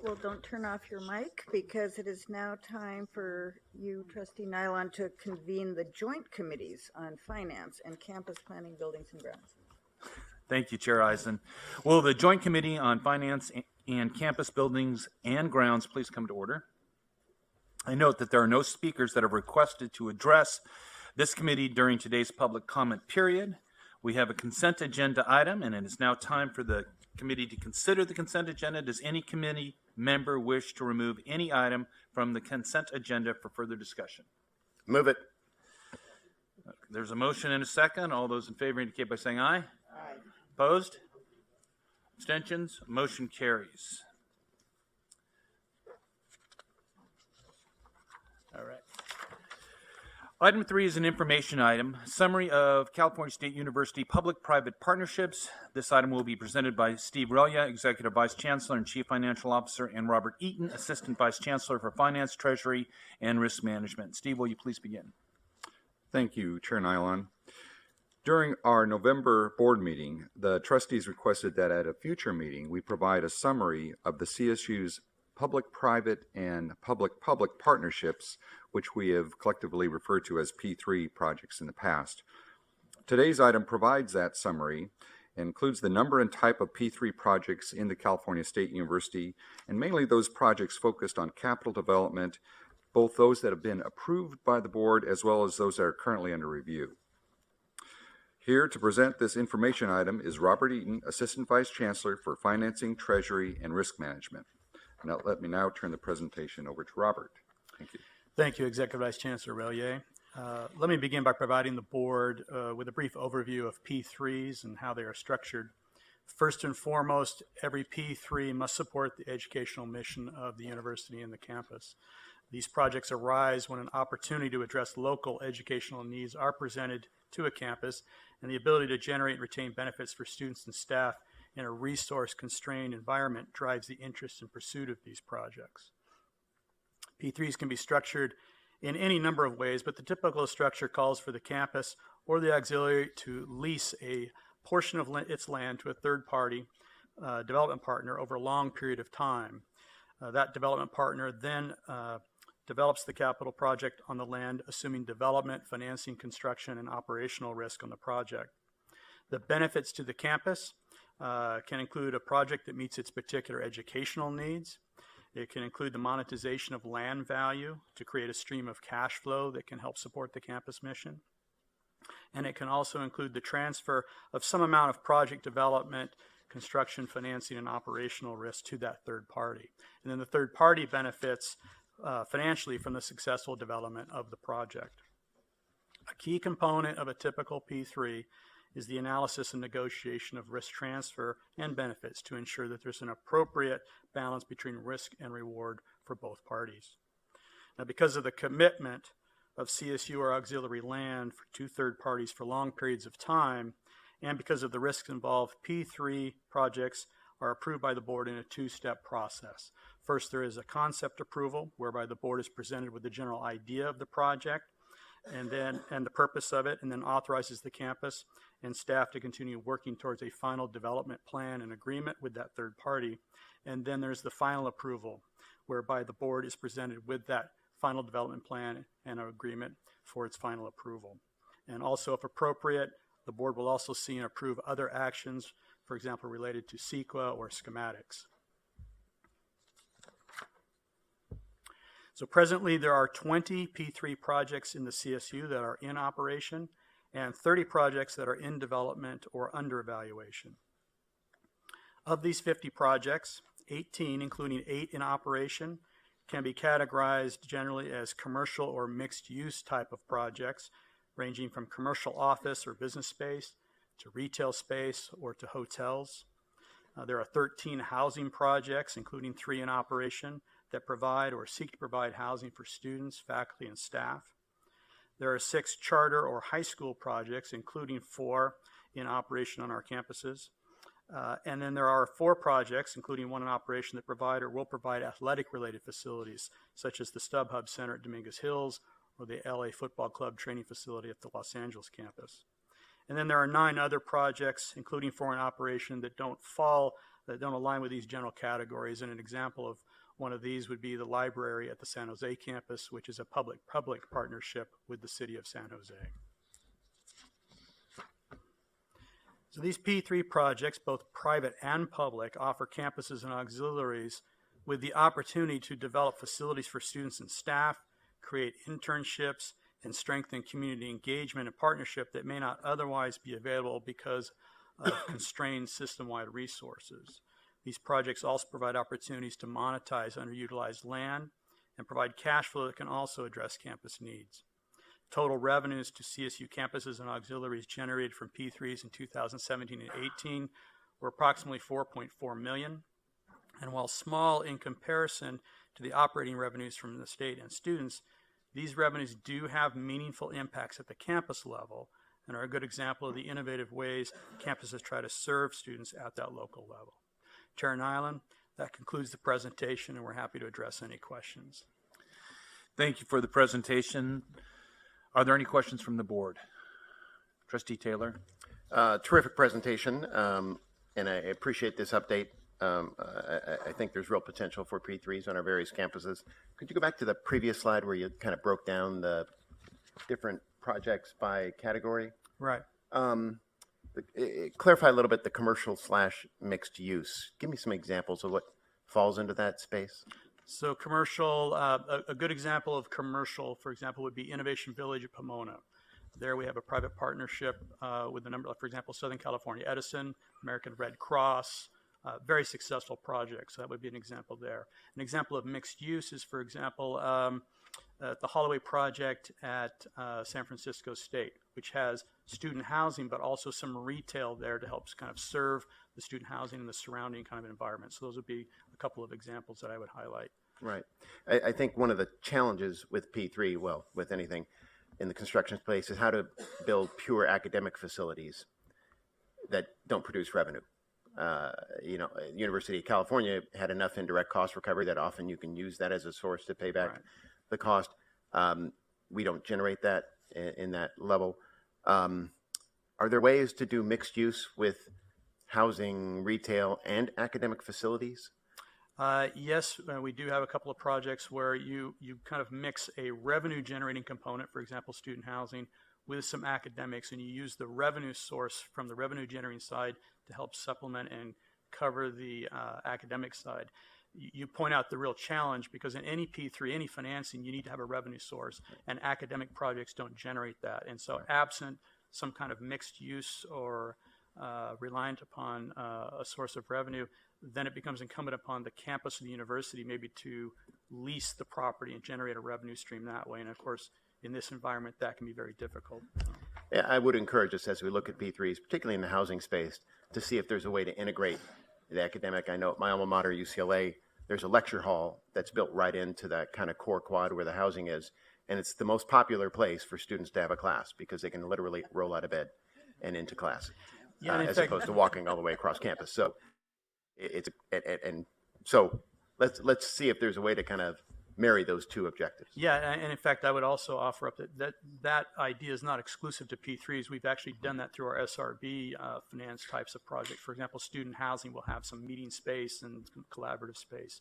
Well, don't turn off your mic because it is now time for you, Trustee Nylon, to convene the joint committees on finance and campus planning, buildings and grounds. Thank you, Chair Eisen. Will the Joint Committee on Finance and Campus Buildings and Grounds please come to order? I note that there are no speakers that have requested to address this committee during today's public comment period. We have a consent agenda item, and it is now time for the committee to consider the consent agenda. Does any committee member wish to remove any item from the consent agenda for further discussion? Move it. There's a motion and a second. All those in favor indicate by saying aye. Aye. Opposed? Abstentions? Motion carries. All right. Item 3 is an information item, summary of California State University public-private partnerships. This item will be presented by Steve Relia, Executive Vice Chancellor and Chief Financial Officer, and Robert Eaton, Assistant Vice Chancellor for Finance, Treasury, and Risk Management. Steve, will you please begin? Thank you, Chair Nylon. During our November board meeting, the trustees requested that at a future meeting, we provide a summary of the CSU's public-private and public-public partnerships, which we have collectively referred to as P3 projects in the past. Today's item provides that summary and includes the number and type of P3 projects in the California State University, and mainly those projects focused on capital development, both those that have been approved by the board as well as those that are currently under review. Here to present this information item is Robert Eaton, Assistant Vice Chancellor for Financing, Treasury, and Risk Management. Now, let me now turn the presentation over to Robert. Thank you. Thank you, Executive Vice Chancellor Relier. Let me begin by providing the board with a brief overview of P3s and how they are structured. First and foremost, every P3 must support the educational mission of the university and the campus. These projects arise when an opportunity to address local educational needs are presented to a campus, and the ability to generate and retain benefits for students and staff in a resource-constrained environment drives the interest and pursuit of these projects. P3s can be structured in any number of ways, but the typical structure calls for the campus or the auxiliary to lease a portion of its land to a third-party development partner over a long period of time. That development partner then develops the capital project on the land, assuming development, financing, construction, and operational risk on the project. The benefits to the campus can include a project that meets its particular educational needs. It can include the monetization of land value to create a stream of cash flow that can help support the campus mission. And it can also include the transfer of some amount of project development, construction, financing, and operational risk to that third party. And then the third party benefits financially from the successful development of the project. A key component of a typical P3 is the analysis and negotiation of risk transfer and benefits to ensure that there's an appropriate balance between risk and reward for both parties. Now, because of the commitment of CSU or auxiliary land to third parties for long periods of time, and because of the risks involved, P3 projects are approved by the board in a two-step process. First, there is a concept approval, whereby the board is presented with the general idea of the project and the purpose of it, and then authorizes the campus and staff to continue working towards a final development plan and agreement with that third party. And then there's the final approval, whereby the board is presented with that final development plan and an agreement for its final approval. And also, if appropriate, the board will also see and approve other actions, for example, related to CEQA or schematics. So presently, there are 20 P3 projects in the CSU that are in operation and 30 projects that are in development or under evaluation. Of these 50 projects, 18, including 8 in operation, can be categorized generally as commercial or mixed-use type of projects, ranging from commercial office or business space to retail space or to hotels. There are 13 housing projects, including 3 in operation, that provide or seek to provide housing for students, faculty, and staff. There are 6 charter or high school projects, including 4 in operation on our campuses. And then there are 4 projects, including 1 in operation, that provide or will provide athletic-related facilities, such as the StubHub Center at Dominguez Hills or the LA Football Club training facility at the Los Angeles campus. And then there are 9 other projects, including 4 in operation, that don't fall that don't align with these general categories. And an example of one of these would be the library at the San Jose campus, which is a public-public partnership with the city of San Jose. So these P3 projects, both private and public, offer campuses and auxiliaries with the opportunity to develop facilities for students and staff, create internships, and strengthen community engagement and partnership that may not otherwise be available because of constrained system-wide resources. These projects also provide opportunities to monetize underutilized land and provide cash flow that can also address campus needs. Total revenues to CSU campuses and auxiliaries generated from P3s in 2017 and 18 were approximately $4.4 million. And while small in comparison to the operating revenues from the state and students, these revenues do have meaningful impacts at the campus level and are a good example of the innovative ways campuses try to serve students at that local level. Chair Nyland, that concludes the presentation, and we're happy to address any questions. Thank you for the presentation. Are there any questions from the board? Trustee Taylor? Terrific presentation, and I appreciate this update. I think there's real potential for P3s on our various campuses. Could you go back to the previous slide where you kind of broke down the different projects by category? Right. Clarify a little bit the commercial / mixed use. Give me some examples of what falls into that space. So commercial, a good example of commercial, for example, would be Innovation Village at Pomona. There we have a private partnership with a number of, for example, Southern California Edison, American Red Cross, very successful projects. So that would be an example there. An example of mixed use is, for example, the Holloway project at San Francisco State, which has student housing, but also some retail there to help kind of serve the student housing and the surrounding kind of environment. So those would be a couple of examples that I would highlight. Right. I think one of the challenges with P3, well, with anything in the construction space, is how to build pure academic facilities that don't produce revenue. University of California had enough indirect cost recovery that often you can use that as a source to pay back the cost. We don't generate that in that level. Are there ways to do mixed use with housing, retail, and academic facilities? Yes, we do have a couple of projects where you kind of mix a revenue generating component, for example, student housing, with some academics, and you use the revenue source from the revenue generating side to help supplement and cover the academic side. You point out the real challenge, because in any P3, any financing, you need to have a revenue source, and academic projects don't generate that. And so absent some kind of mixed use or reliant upon a source of revenue, then it becomes incumbent upon the campus of the university maybe to lease the property and generate a revenue stream that way. And of course, in this environment, that can be very difficult. Yeah, I would encourage us as we look at P3s, particularly in the housing space, to see if there's a way to integrate the academic. I know at my alma mater, UCLA, there's a lecture hall that's built right into that kind of core quad where the housing is. And it's the most popular place for students to have a class because they can literally roll out of bed and into class, as opposed to walking all the way across campus. So so let's see if there's a way to kind of marry those two objectives. Yeah, and in fact, I would also offer up that idea is not exclusive to P3s. We've actually done that through our SRB finance types of projects. For example, student housing will have some meeting space and collaborative space,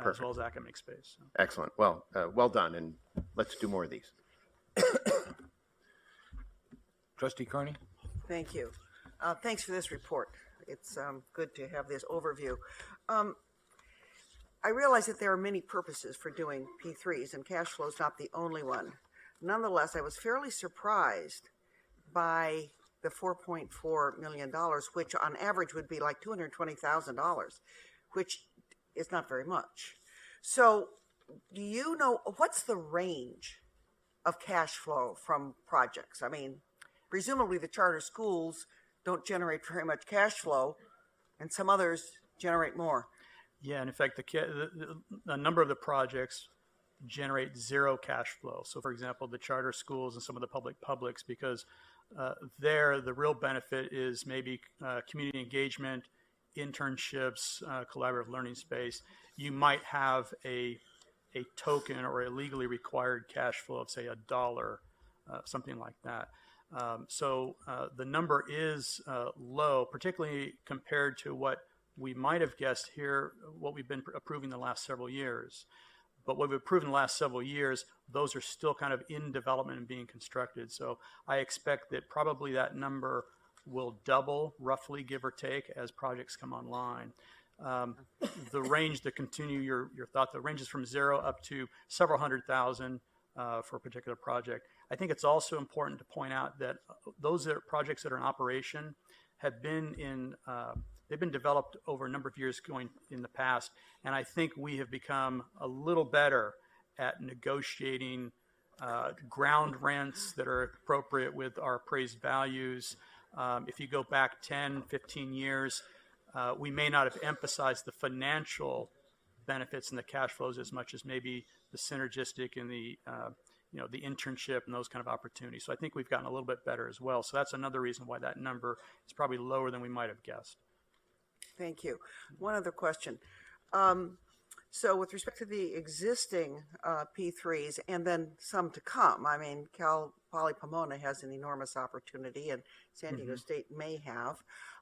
as well as academic space. So. Excellent. Well, well done, and let's do more of these. Trustee Carney? Thank you. Thanks for this report. It's good to have this overview. I realize that there are many purposes for doing P3s, and cash flow is not the only one. Nonetheless, I was fairly surprised by the $4.4 million, which on average would be like $220,000, which is not very much. So do you know, what's the range of cash flow from projects? I mean, presumably the charter schools don't generate very much cash flow, and some others generate more. Yeah, and in fact, a number of the projects generate zero cash flow. So, for example, the charter schools and some of the publics, because there the real benefit is maybe community engagement, internships, collaborative learning space. You might have a token or a legally required cash flow of, say, $1, something like that. So the number is low, particularly compared to what we might have guessed here what we've been approving the last several years. But what we've approved in the last several years, those are still kind of in development and being constructed. So I expect that probably that number will double, roughly, give or take, as projects come online. The range, to continue your thought, the range is from 0 up to several hundred thousand for a particular project. I think it's also important to point out that those projects that are in operation have been they've been developed over a number of years going in the past, and I think we have become a little better at negotiating ground rents that are appropriate with our appraised values. If you go back 10, 15 years, we may not have emphasized the financial benefits and the cash flows as much as maybe the synergistic and the the internship and those kind of opportunities. So I think we've gotten a little bit better as well. So that's another reason why that number is probably lower than we might have guessed. Thank you. One other question. So with respect to the existing P3s and then some to come, I mean, Cal Poly Pomona has an enormous opportunity, and San Diego State may have,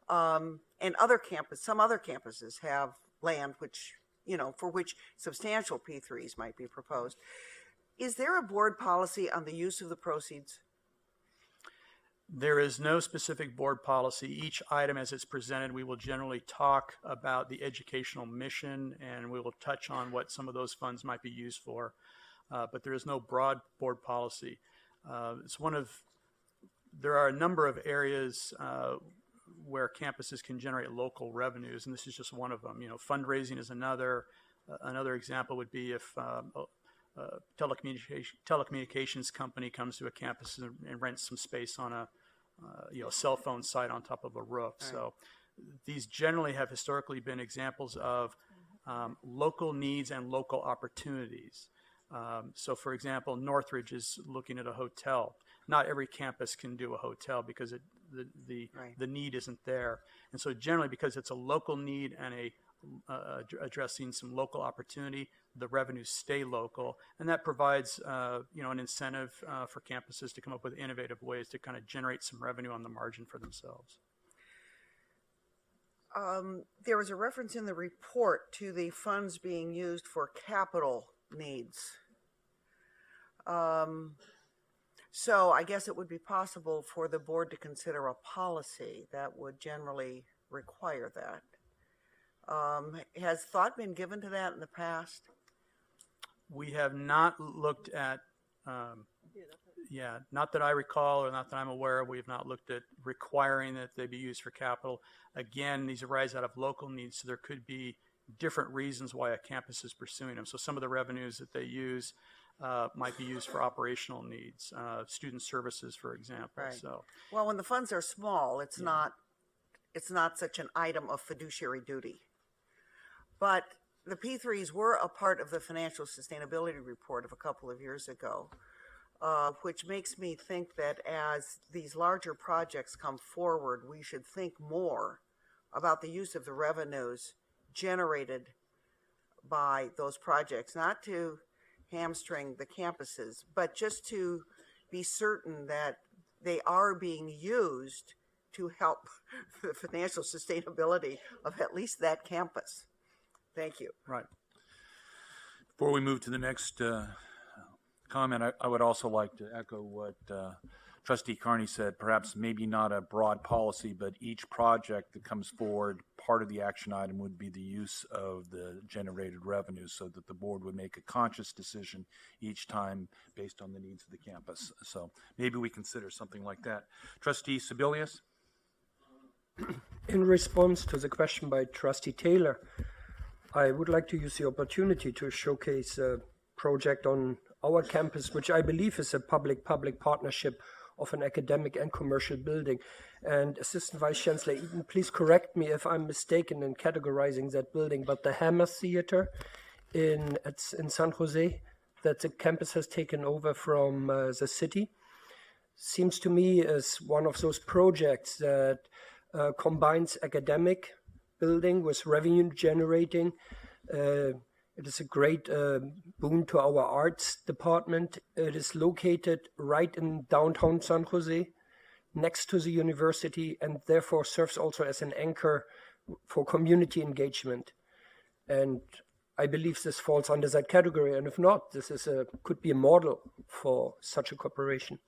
and some other campuses have land which, for which substantial P3s might be proposed. Is there a board policy on the use of the proceeds? There is no specific board policy. Each item as it's presented, we will generally talk about the educational mission, and we will touch on what some of those funds might be used for. But there is no broad board policy. There are a number of areas where campuses can generate local revenues, and this is just one of them. Fundraising is another. Another example would be if telecommunications company comes to a campus and rents some space on a cell phone site on top of a roof. Right. So these generally have historically been examples of local needs and local opportunities. So for example, Northridge is looking at a hotel. Not every campus can do a hotel because the need isn't there. And so generally, because it's a local need and addressing some local opportunity, the revenues stay local, and that provides an incentive for campuses to come up with innovative ways to kind of generate some revenue on the margin for themselves. There was a reference in the report to the funds being used for capital needs. So I guess it would be possible for the board to consider a policy that would generally require that. Has thought been given to that in the past? We have not looked at, not that I recall or not that I'm aware of, we have not looked at requiring that they be used for capital. Again, these arise out of local needs, so there could be different reasons why a campus is pursuing them. So some of the revenues that they use might be used for operational needs, student services, for example. Right. So, well, when the funds are small, it's not such an item of fiduciary duty. But the P3s were a part of the financial sustainability report of a couple of years ago, which makes me think that as these larger projects come forward, we should think more about the use of the revenues generated by those projects, not to hamstring the campuses, but just to be certain that they are being used to help the financial sustainability of at least that campus. Thank you. right. Before we move to the next comment, I would also like to echo what Trustee Carney said. Perhaps maybe not a broad policy, but each project that comes forward, part of the action item would be the use of the generated revenues, so that the board would make a conscious decision each time based on the needs of the campus. So maybe we consider something like that. Trustee Sebelius? In response to the question by Trustee Taylor, I would like to use the opportunity to showcase a project on our campus, which I believe is a public-public partnership of an academic and commercial building. And Assistant Vice Chancellor Eaton, please correct me if I'm mistaken in categorizing that building, but the Hammer Theater it's in San Jose that the campus has taken over from the city seems to me as one of those projects that combines academic building with revenue generating. It is a great boon to our arts department. It is located right in downtown San Jose, next to the university, and therefore serves also as an anchor for community engagement. And I believe this falls under that category. And if not, this is could be a model for such a cooperation.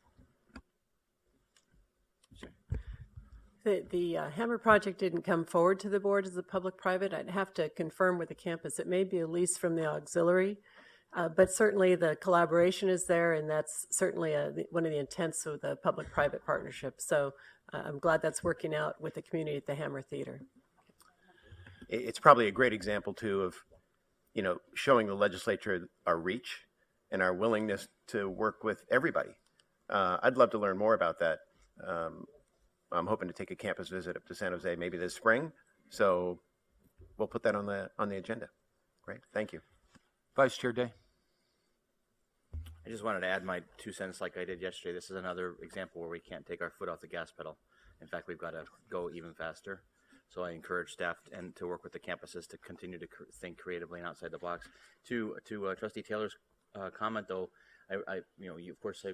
The Hammer project didn't come forward to the board as a public-private. I'd have to confirm with the campus. It may be a lease from the auxiliary, but certainly the collaboration is there, and that's certainly one of the intents of the public-private partnership. So I'm glad that's working out with the community at the Hammer Theater. It's probably a great example too of, showing the legislature our reach and our willingness to work with everybody. I'd love to learn more about that. I'm hoping to take a campus visit up to San Jose maybe this spring. So we'll put that on the agenda. Great. Thank you. Vice Chair Day. I just wanted to add my 2 cents like I did yesterday. This is another example where we can't take our foot off the gas pedal. In fact, we've got to go even faster. So I encourage staff and to work with the campuses to continue to think creatively and outside the box. To Trustee Taylor's comment, though, you of course I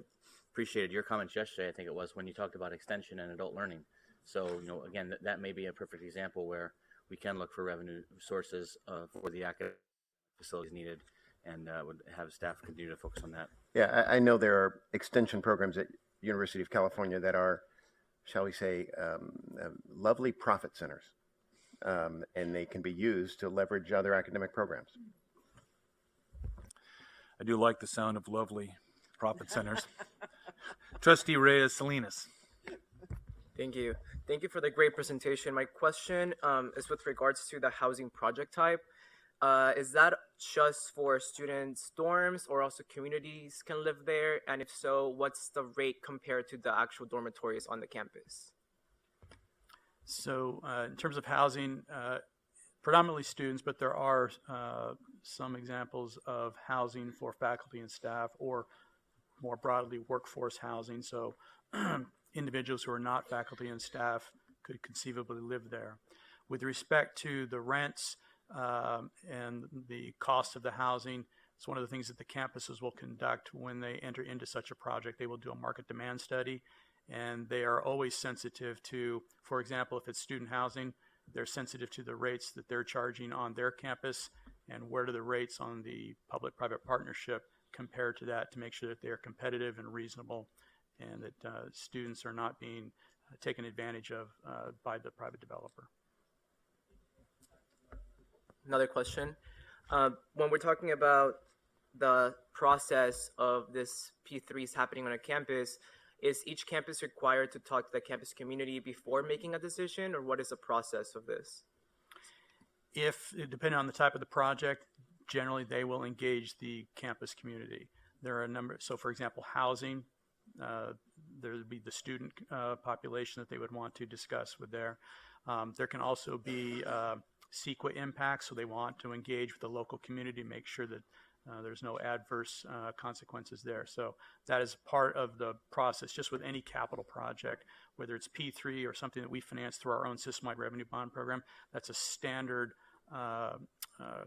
appreciated your comments yesterday. I think it was when you talked about extension and adult learning. So again, that may be a perfect example where we can look for revenue sources for the academic facilities needed, and would have staff continue to focus on that. Yeah, I know there are extension programs at University of California that are, shall we say, lovely profit centers, and they can be used to leverage other academic programs. I do like the sound of lovely profit centers. Trustee Reyes Salinas. Thank you. Thank you for the great presentation. My question is with regards to the housing project type. Is that just for students' dorms, or also communities can live there? And if so, what's the rate compared to the actual dormitories on the campus? So in terms of housing, predominantly students, but there are some examples of housing for faculty and staff, or more broadly workforce housing. So individuals who are not faculty and staff could conceivably live there. With respect to the rents and the cost of the housing, it's one of the things that the campuses will conduct when they enter into such a project. They will do a market demand study, and they are always sensitive to, for example, if it's student housing, they're sensitive to the rates that they're charging on their campus and where do the rates on the public-private partnership compare to that, to make sure that they are competitive and reasonable, and that students are not being taken advantage of by the private developer. Another question. When we're talking about the process of this P3s happening on a campus, is each campus required to talk to the campus community before making a decision, or what is the process of this? Depending on the type of the project, generally they will engage the campus community. There are a number, so for example, housing, there would be the student population that they would want to discuss with there. There can also be CEQA impacts, so they want to engage with the local community, make sure that there's no adverse consequences there. So that is part of the process, just with any capital project, whether it's P3 or something that we finance through our own system-wide revenue bond program. That's a standard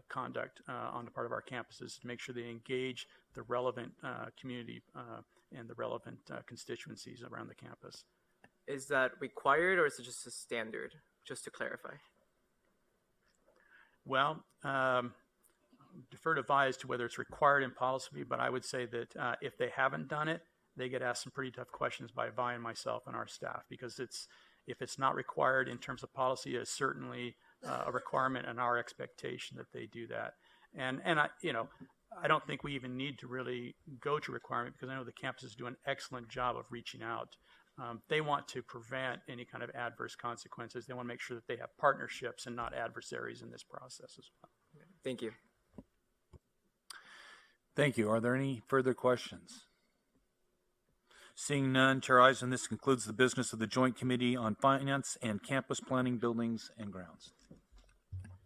conduct on the part of our campuses to make sure they engage the relevant community and the relevant constituencies around the campus. Is that required, or is it just a standard, just to clarify? Well, defer to Vi as to whether it's required in policy, but I would say that if they haven't done it, they get asked some pretty tough questions by Vi and myself and our staff, because if it's not required in terms of policy, it's certainly a requirement and our expectation that they do that. And I don't think we even need to really go to requirement, because I know the campuses do an excellent job of reaching out. They want to prevent any kind of adverse consequences. They want to make sure that they have partnerships and not adversaries in this process as well. Thank you. Thank you. Are there any further questions? Seeing none, Chair Eisen, this concludes the business of the Joint Committee on Finance and Campus Planning, Buildings, and Grounds.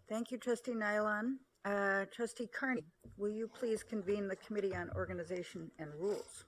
Thank you, Trustee Nylon. Trustee Carney, will you please convene the Committee on Organization and Rules?